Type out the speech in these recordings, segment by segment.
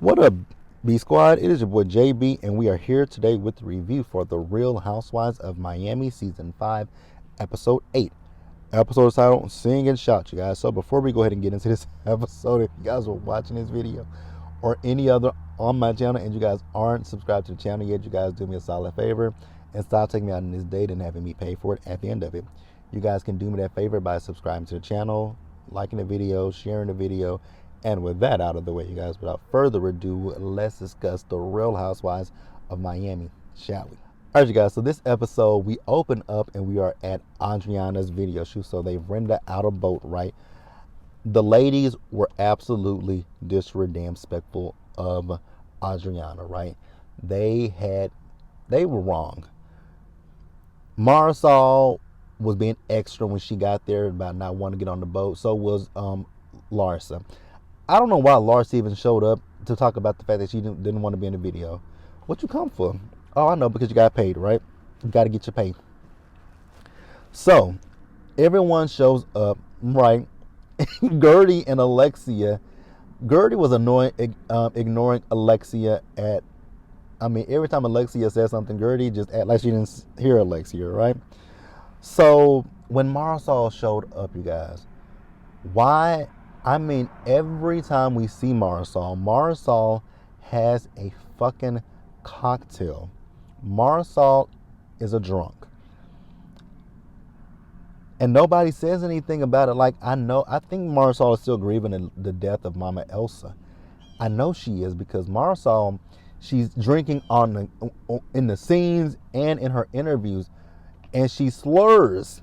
What up, B Squad? It is your boy JB, and we are here today with the review for The Real Housewives of Miami Season 5, Episode 8. Episode titled Sing and Shout, you guys. So before we go ahead and get into this episode, if you guys were watching this video or any other on my channel and you guys aren't subscribed to the channel yet, you guys do me a solid favor and stop taking me out on this date and having me pay for it at the end of it. You guys can do me that favor by subscribing to the channel, liking the video, sharing the video. And with that out of the way, you guys, without further ado, let's discuss The Real Housewives of Miami, shall we? All right, you guys, so this episode, we open up and we are at Adriana's video shoot. So they've rented out a boat, right? The ladies were absolutely disrespectful of Adriana, right? They were wrong. Marisol was being extra when she got there about not wanting to get on the boat. So was Larsa. I don't know why Larsa even showed up to talk about the fact that she didn't want to be in the video. What you come for? Oh, I know, because you got paid, right? You got to get your pay. So everyone shows up, right? Gertie and Alexia. Gertie was ignoring Alexia every time Alexia said something, Gertie just act like she didn't hear Alexia, right? So when Marisol showed up, you guys, why? Every time we see Marisol has a fucking cocktail. Marisol is a drunk. And nobody says anything about it. Like, I think Marisol is still grieving the death of Mama Elsa. I know she is, because Marisol, she's drinking in the scenes and in her interviews, and she slurs.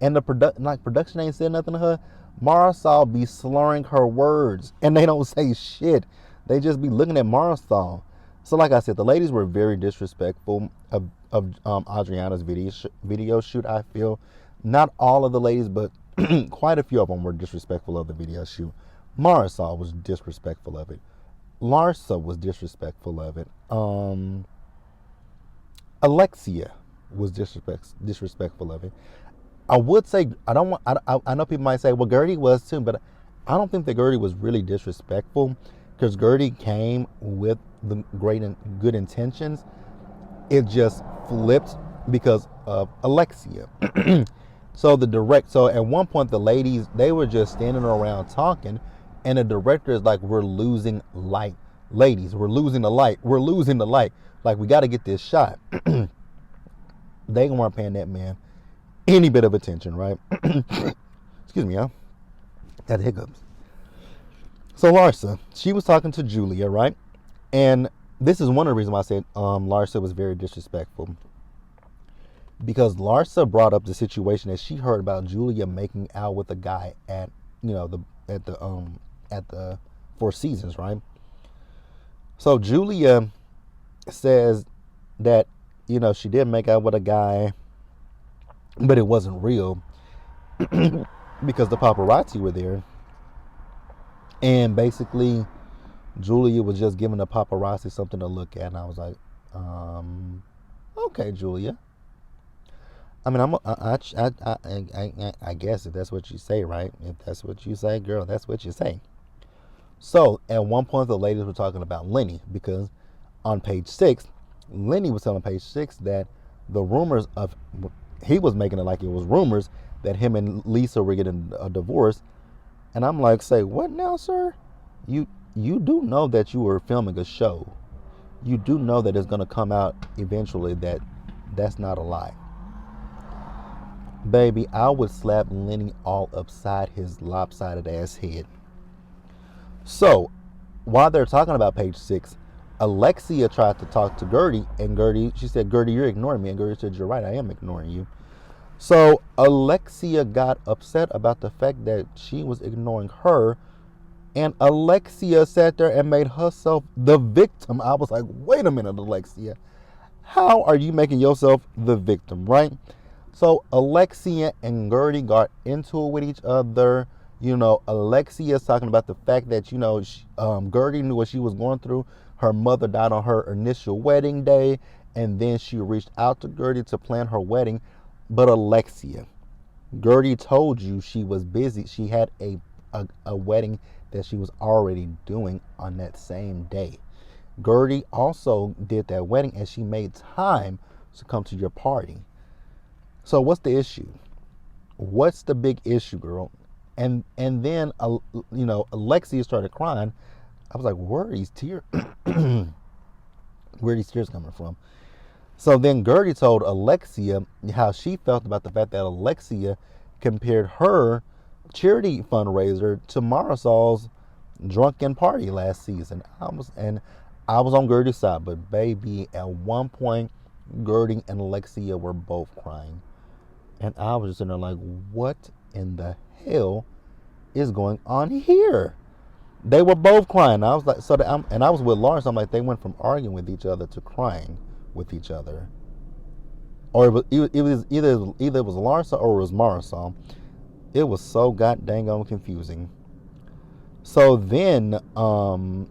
And the production ain't said nothing to her. Marisol be slurring her words, and they don't say shit. They just be looking at Marisol. So like I said, the ladies were very disrespectful of Adriana's video shoot, I feel. Not all of the ladies, but quite a few of them were disrespectful of the video shoot. Marisol was disrespectful of it. Larsa was disrespectful of it. Alexia was disrespectful of it. I would say, I know people might say, well, Gertie was too, but I don't think that Gertie was really disrespectful, because Gertie came with the great and good intentions. It just flipped because of Alexia. So at one point, the ladies, they were just standing around talking, and the director is like, we're losing light. Ladies, we're losing the light. We're losing the light. Like, we got to get this shot. They weren't paying that man any bit of attention, right? Excuse me, y'all. Had hiccups. So Larsa, she was talking to Julia, right? And this is one of the reasons why I said Larsa was very disrespectful, because Larsa brought up the situation that she heard about Julia making out with a guy at the Four Seasons, right? So Julia says that she did make out with a guy, but it wasn't real because the paparazzi were there. And basically, Julia was just giving the paparazzi something to look at. And I was like, okay, Julia. I guess if that's what you say, right? If that's what you say, girl, that's what you say. So at one point, the ladies were talking about Lenny, because on page 6, Lenny was telling page 6 that the rumors of, he was making it like it was rumors that him and Lisa were getting a divorce. And I'm like, say what now, sir? You do know that you were filming a show. You do know that it's going to come out eventually that that's not a lie. Baby, I would slap Lenny all upside his lopsided ass head. So while they're talking about page 6, Alexia tried to talk to Gertie, and she said, Gertie, you're ignoring me. And Gertie said, you're right, I am ignoring you. So Alexia got upset about the fact that she was ignoring her, and Alexia sat there and made herself the victim. I was like, wait a minute, Alexia. How are you making yourself the victim, right? So Alexia and Gertie got into it with each other. Alexia's talking about the fact that, Gertie knew what she was going through. Her mother died on her initial wedding day, and then she reached out to Gertie to plan her wedding. But Alexia, Gertie told you she was busy. She had a wedding that she was already doing on that same day. Gertie also did that wedding and she made time to come to your party. So what's the issue? What's the big issue, girl? And then Alexia started crying. I was like, where are these tears? Where are these tears coming from? So then Gertie told Alexia how she felt about the fact that Alexia compared her charity fundraiser to Marisol's drunken party last season. I was on Gertie's side, but baby, at one point, Gertie and Alexia were both crying. And I was just in there like, what in the hell is going on here? They were both crying. I was like, and I was with Lawrence. I'm like, they went from arguing with each other to crying with each other. Or it was either it was Lawrence or it was Marisol. It was so god dang on confusing. So then, once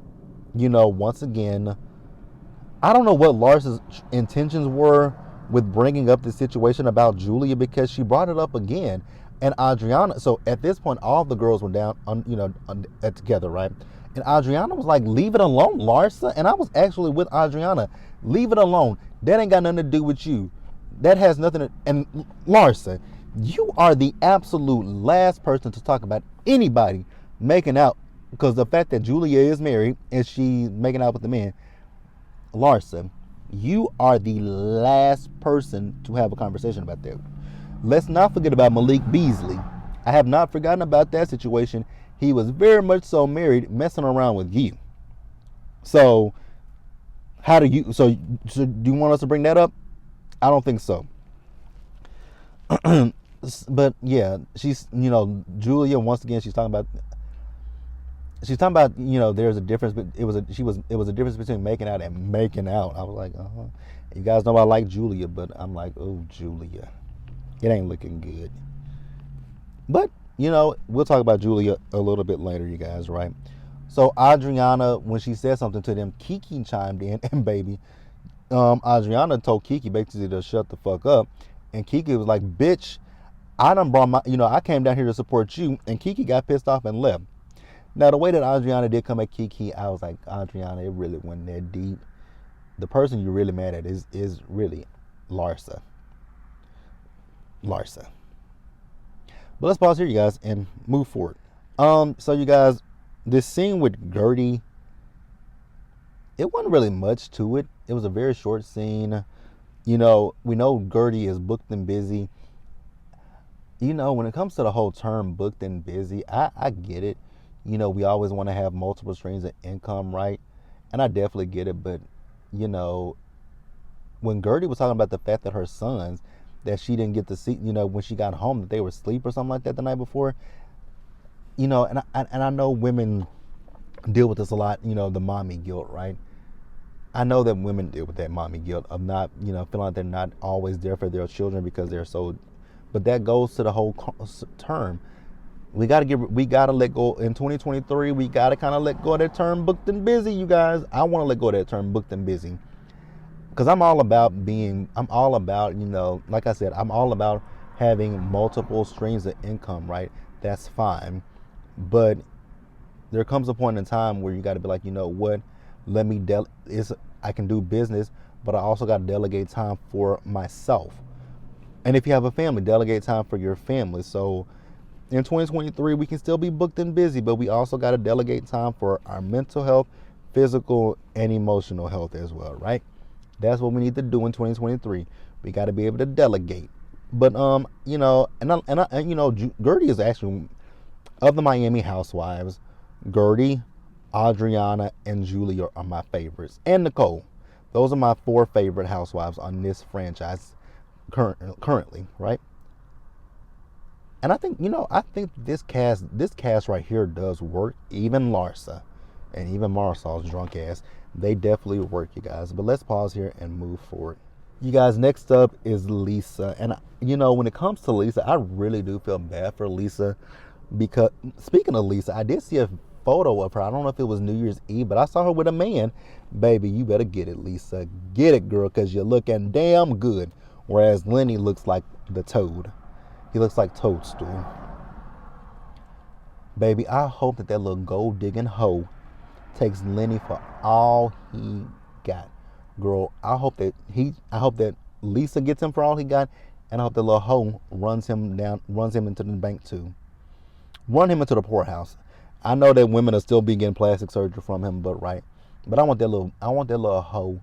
again, I don't know what Lawrence's intentions were with bringing up the situation about Julia, because she brought it up again. And Adriana, so at this point, all the girls were down, together, right? And Adriana was like, leave it alone, Larsa. And I was actually with Adriana. Leave it alone. That ain't got nothing to do with you. That has nothing to, and Larsa, you are the absolute last person to talk about anybody making out, because the fact that Julia is married and she's making out with the man, Larsa, you are the last person to have a conversation about that. Let's not forget about Malik Beasley. I have not forgotten about that situation. He was very much so married, messing around with you. So, so do you want us to bring that up? I don't think so. But yeah, she's, Julia, once again, she's talking about, there's a difference, but it was a difference between making out and making out. I was like, you guys know I like Julia, but I'm like, oh, Julia, it ain't looking good. But, we'll talk about Julia a little bit later, you guys, right? So Adriana, when she said something to them, Kiki chimed in, and baby, Adriana told Kiki basically to shut the fuck up. And Kiki was like, bitch, I done brought I came down here to support you. And Kiki got pissed off and left. Now, the way that Adriana did come at Kiki, I was like, Adriana, it really wasn't that deep. The person you're really mad at is really Larsa. But let's pause here, you guys, and move forward. So you guys, this scene with Gertie, it wasn't really much to it. It was a very short scene. We know Gertie is booked and busy. When it comes to the whole term booked and busy, I get it. We always want to have multiple streams of income, right? And I definitely get it. But, when Gertie was talking about the fact that her sons, that she didn't get to see, when she got home, that they were asleep or something like that the night before, and I know women deal with this a lot, the mommy guilt, right? I know that women deal with that mommy guilt of not, feeling like they're not always there for their children because they're so, but that goes to the whole term. We gotta let go in 2023. We gotta kind of let go of that term booked and busy, you guys. I want to let go of that term booked and busy, because I'm all about, like I said, I'm all about having multiple streams of income, right? That's fine. But there comes a point in time where you got to be like, what? Let me I can do business, but I also got to delegate time for myself. And if you have a family, delegate time for your family. So in 2023, we can still be booked and busy, but we also got to delegate time for our mental health, physical, and emotional health as well, right? That's what we need to do in 2023. We got to be able to delegate. But Gertie is actually, of the Miami Housewives, Gertie, Adriana, and Julia are my favorites, and Nicole. Those are my 4 favorite housewives on this franchise currently, right? And I think this cast right here does work. Even Larsa and even Marisol's drunk ass, they definitely work, you guys. But let's pause here and move forward. You guys, next up is Lisa. And when it comes to Lisa, I really do feel bad for Lisa, because speaking of Lisa, I did see a photo of her. I don't know if it was New Year's Eve, but I saw her with a man. Baby, you better get it, Lisa. Get it, girl, because you're looking damn good. Whereas Lenny looks like the Toad. He looks like Toadstool. Baby, I hope that that little gold digging hoe takes Lenny for all he got. Girl, I hope that Lisa gets him for all he got, and I hope that little hoe runs him into the bank too. Run him into the poorhouse. I know that women are still be getting plastic surgery from him, but right. But I want that little hoe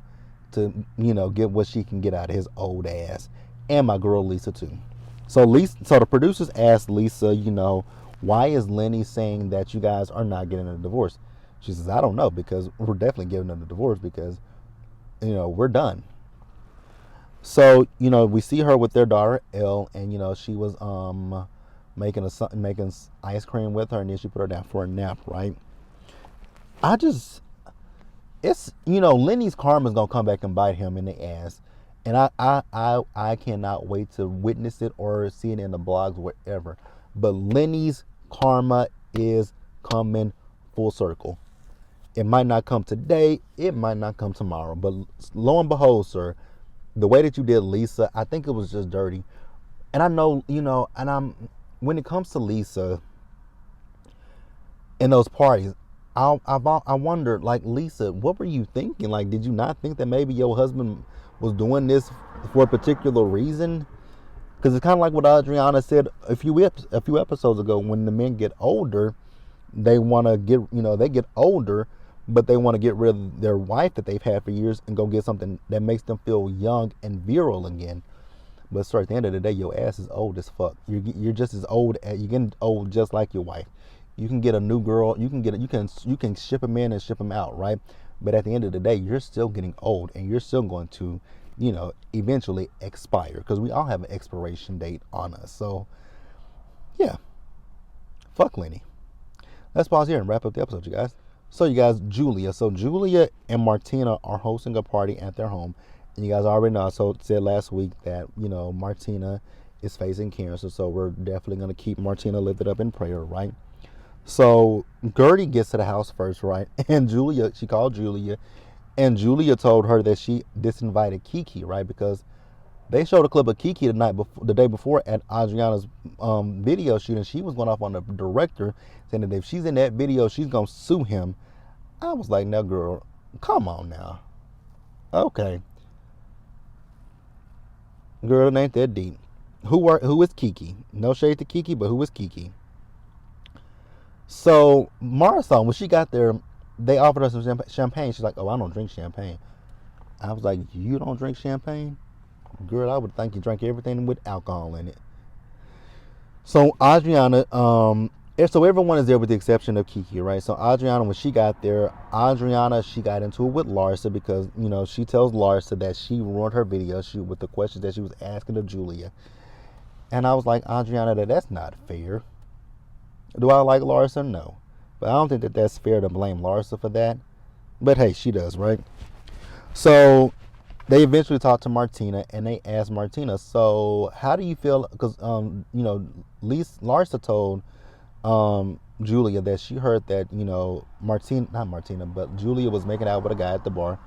to, get what she can get out of his old ass. And my girl Lisa too. So the producers asked Lisa, why is Lenny saying that you guys are not getting a divorce? She says, I don't know, because we're definitely giving them a divorce because, we're done. So, we see her with their daughter Elle, and she was making ice cream with her, and then she put her down for a nap, right? I just it's Lenny's karma is gonna come back and bite him in the ass, and I cannot wait to witness it or see it in the blogs, wherever. But Lenny's karma is coming full circle. It might not come today, it might not come tomorrow, but lo and behold, sir, the way that you did Lisa, I think it was just dirty. And I know, and when it comes to Lisa in those parties, I wondered, like, Lisa, what were you thinking? Like, did you not think that maybe your husband was doing this for a particular reason? Because it's kind of like what Adriana said a few episodes ago. When the men get older, they want to get, they get older, but they want to get rid of their wife that they've had for years and go get something that makes them feel young and virile again. But sir, at the end of the day, your ass is old as fuck. You're just as old. You're getting old just like your wife. You can get a new girl. You can ship them in and ship them out, right? But at the end of the day, you're still getting old, and you're still going to, eventually expire, because we all have an expiration date on us. So, yeah, fuck Lenny. Let's pause here and wrap up the episode, you guys. So, you guys, Julia. So, Julia and Martina are hosting a party at their home. And you guys already know, I said last week that, Martina is facing cancer. So, we're definitely going to keep Martina lifted up in prayer, right? So, Gertie gets to the house first, right? And she called Julia. And Julia told her that she disinvited Kiki, right? Because they showed a clip of Kiki the day before at Adriana's video shoot, and she was going off on the director, saying that if she's in that video, she's going to sue him. I was like, no, girl, come on now. Okay. Girl, it ain't that deep. Who is Kiki? No shade to Kiki, but who is Kiki? So, Marisol, when she got there, they offered her some champagne. She's like, oh, I don't drink champagne. I was like, you don't drink champagne? Girl, I would think you drank everything with alcohol in it. So, Adriana, so everyone is there with the exception of Kiki, right? So, Adriana, when she got there, she got into it with Larsa because, she tells Larsa that she ruined her video shoot with the questions that she was asking of Julia. And I was like, Adriana, that's not fair. Do I like Larsa? No. But I don't think that that's fair to blame Larsa for that. But hey, she does, right? So they eventually talked to Martina, and they asked Martina, so how do you feel? Because, Larsa told Julia that she heard that, Julia was making out with a guy at the bar.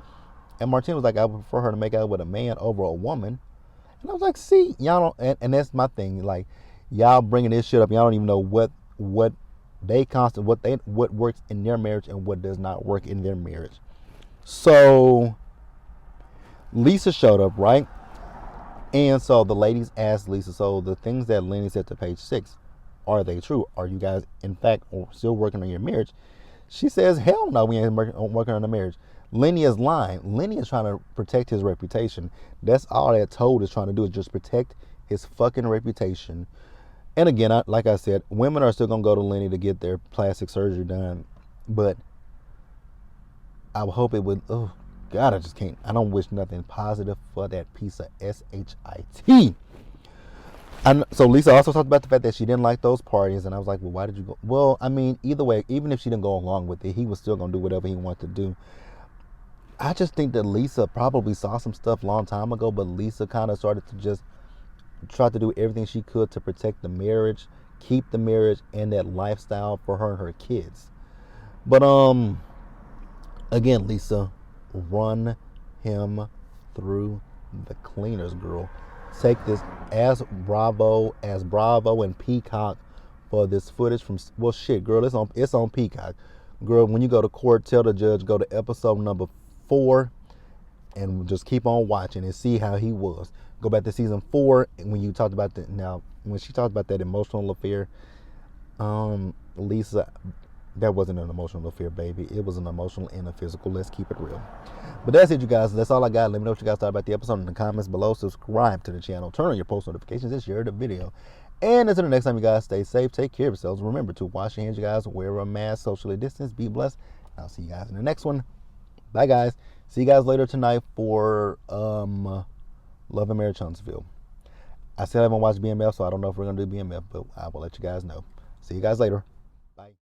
And Martina was like, I would prefer her to make out with a man over a woman. And I was like, see, y'all don't, and that's my thing. Like, y'all bringing this shit up, y'all don't even know what what works in their marriage and what does not work in their marriage. So Lisa showed up, right? And so the ladies asked Lisa, so the things that Lenny said to page 6, are they true? Are you guys in fact still working on your marriage? She says, hell no, we ain't working on the marriage. Lenny is lying. Lenny is trying to protect his reputation. That's all that Toad is trying to do, is just protect his fucking reputation. And again, like I said, women are still going to go to Lenny to get their plastic surgery done. But I hope it would, oh, God, I just can't. I don't wish nothing positive for that piece of shit. And so Lisa also talked about the fact that she didn't like those parties. And I was like, well, why did you go? Well, I mean, either way, even if she didn't go along with it, he was still going to do whatever he wanted to do. I just think that Lisa probably saw some stuff a long time ago, but Lisa kind of started to just try to do everything she could to protect the marriage, keep the marriage, and that lifestyle for her and her kids. But again, Lisa, run him through the cleaners, girl. Take this as Bravo and Peacock for this footage from. Well, shit, girl, it's on Peacock. Girl, when you go to court, tell the judge go to episode number 4, and just keep on watching and see how he was. Go back to season 4, and when you talked about that. Now, when she talked about that emotional affair, Lisa, that wasn't an emotional affair, baby. It was an emotional and a physical. Let's keep it real. But that's it, you guys. That's all I got. Let me know what you guys thought about the episode in the comments below. Subscribe to the channel. Turn on your post notifications and share the video. And until the next time, you guys, stay safe. Take care of yourselves. Remember to wash your hands, you guys. Wear a mask. Socially distance. Be blessed. I'll see you guys in the next one. Bye, guys. See you guys later tonight for Love and Marriage Huntsville. I still haven't watched BMF, so I don't know if we're going to do BMF, but I will let you guys know. See you guys later.